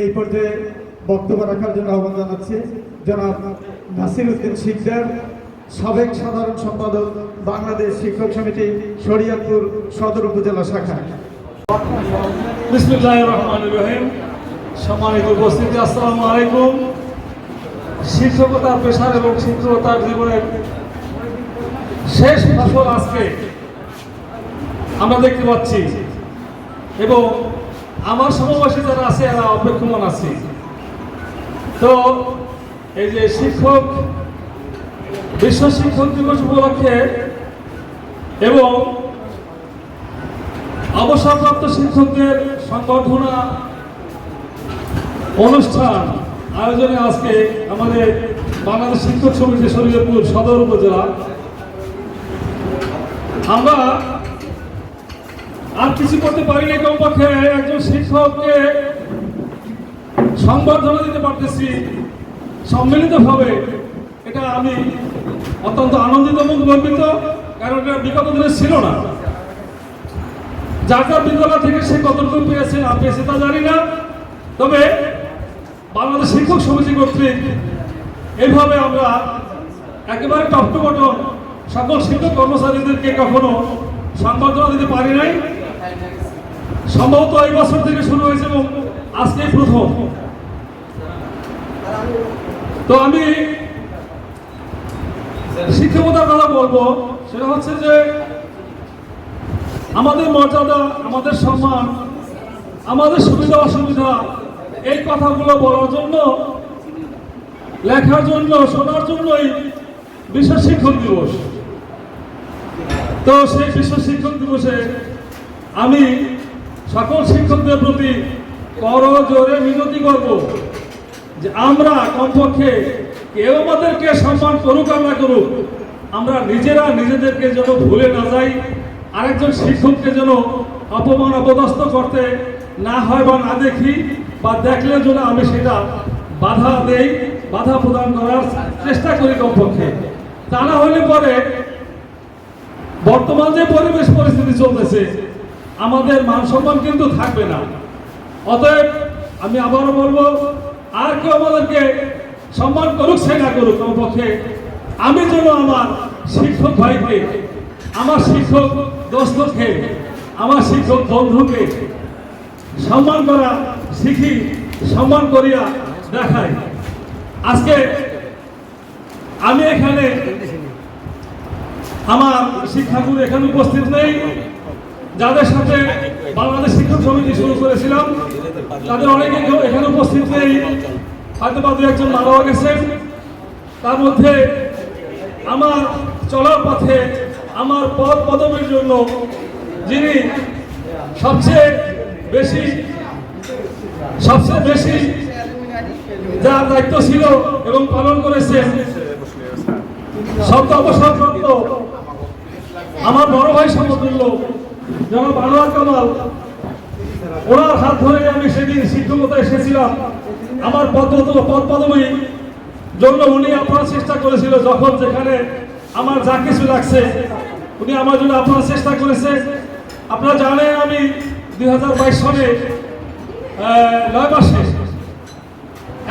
এই পর্যায়ে বক্তব্য রাখার জন্য আহ্বান জানাচ্ছি জনাব নাসির উদ্দিন শিকদার, সাবেক সাধারণ সম্পাদক, বাংলাদেশ শিক্ষক সমিতি, শরীয়তপুর সদর উপজেলা শাখা। বিসমিল্লাহির রহমানির রহিম। সম্মানিত উপস্থিতি, আসসালামু আলাইকুম। শিক্ষকতার পেশার এবং শিক্ষকতার জীবনের শেষ ফসল আজকে আমরা দেখতে পাচ্ছি এবং আমার সমবয়সী যারা আছে এরা অপেক্ষমান আছে। তো এই যে বিশ্ব শিক্ষক দিবস উপলক্ষে এবং অবসরপ্রাপ্ত শিক্ষকদের সংবর্ধনা অনুষ্ঠান আয়োজনে আজকে আমাদের বাংলাদেশ শিক্ষক সমিতি শরীয়তপুর সদর উপজেলা, আমরা আর কিছু করতে পারি না, কমপক্ষে একজন শিক্ষককে সংবর্ধনা দিতে পারতেছি সম্মিলিতভাবে। এটা আমি অত্যন্ত আনন্দিত এবং গর্বিত, কারণ এটা বিগত দিনে ছিল না। যার যার বিদ্যালয় থেকে সে কতটুকু পেয়েছে না পেয়েছে তা জানি না, তবে বাংলাদেশ শিক্ষক সমিতি কর্তৃক এইভাবে আমরা একেবারে টপ টু বটম সকল শিক্ষক কর্মচারীদেরকে কখনো সংবর্ধনা দিতে পারি নাই। সম্ভবত এই বছর থেকে শুরু হয়েছে এবং আজকে প্রথম। তো আমি শিক্ষকতার কথা বলবো, সেটা হচ্ছে যে আমাদের মর্যাদা, আমাদের সম্মান, আমাদের সুবিধা অসুবিধা, এই কথাগুলো বলার জন্য, লেখার জন্য, শোনার জন্যই বিশ্ব শিক্ষক দিবস। তো সেই বিশ্ব শিক্ষক দিবসে আমি সকল শিক্ষকদের প্রতি করজোরে মিনতি করব যে আমরা কমপক্ষে কেউ আমাদেরকে সম্মান করুক আর না করুক, আমরা নিজেরা নিজেদেরকে যেন ভুলে না যাই, আরেকজন শিক্ষককে যেন অপমান অপদস্থ করতে না হয় বা না দেখি, বা দেখলে যেন আমি সেটা বাধা দেই, বাধা প্রদান করার চেষ্টা করি কমপক্ষে। তা না হলে পরে বর্তমান যে পরিবেশ পরিস্থিতি চলতেছে, আমাদের মান সম্মান কিন্তু থাকবে না। অতএব আমি আবারও বলবো, আর কেউ আমাদেরকে সম্মান করুক সে না করুক, কমপক্ষে আমি যেন আমার শিক্ষক ভাইকে, আমার শিক্ষক দোস্তকে, আমার শিক্ষক বন্ধুকে সম্মান করা শিখি, সম্মান করিয়া দেখাই। আজকে আমি এখানে, আমার শিক্ষাগুরু এখানে উপস্থিত নেই, যাদের সাথে বাংলাদেশ শিক্ষক সমিতি শুরু করেছিলাম তাদের অনেকে এখানে উপস্থিত নেই, হয়তো বা দু একজন মারাও গেছেন। তার মধ্যে আমার চলার পথে আমার পদ পদবীর জন্য যিনি সবচেয়ে বেশি যার দায়িত্ব ছিল এবং পালন করেছেন, সদ্য অবসরপ্রাপ্ত আমার বড় ভাই সমতুল্য জনাব আনোয়ার কামাল, ওনার হাত ধরে আমি সেদিন শিক্ষকতা এসেছিলাম। আমার পদ পদবী জন্য উনি আপনার চেষ্টা করেছিল, যখন যেখানে আমার যা কিছু লাগছে উনি আমার জন্য আপনার চেষ্টা করেছে। আপনারা জানেন আমি 2022 সালে 9 মাসে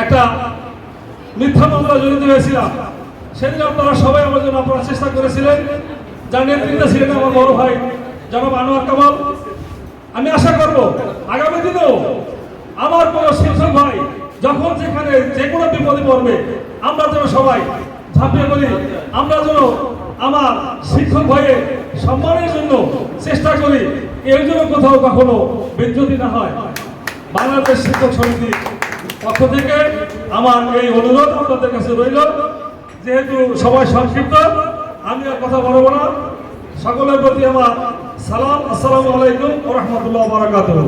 একটা মিথ্যা মামলা জড়িত হয়েছিলাম। সেদিন আপনারা সবাই আমার জন্য আপনারা চেষ্টা করেছিলেন, যার নেতৃত্বে ছিলেন আমার বড় ভাই জনাব আনোয়ার কামাল। আমি আশা করব আগামী দিনেও আমার কোনো শিক্ষক ভাই যখন যেখানে যে কোনো বিপদে পড়বে, আমরা যেন সবাই ঝাঁপিয়ে পড়ি, আমরা যেন আমার শিক্ষক ভাইয়ের সম্মানের জন্য চেষ্টা করি, এর জন্য কোথাও কখনো বিচ্যুতি না হয়। বাংলাদেশ শিক্ষক সমিতির পক্ষ থেকে আমার এই অনুরোধ আপনাদের কাছে রইল। যেহেতু সবাই সংক্ষিপ্ত, আমি আর কথা বলবো না। সকলের প্রতি আমার সালাম, আসসালামু আলাইকুম ওয়া রাহমাতুল্লাহি ওয়া বারাকাতুহু।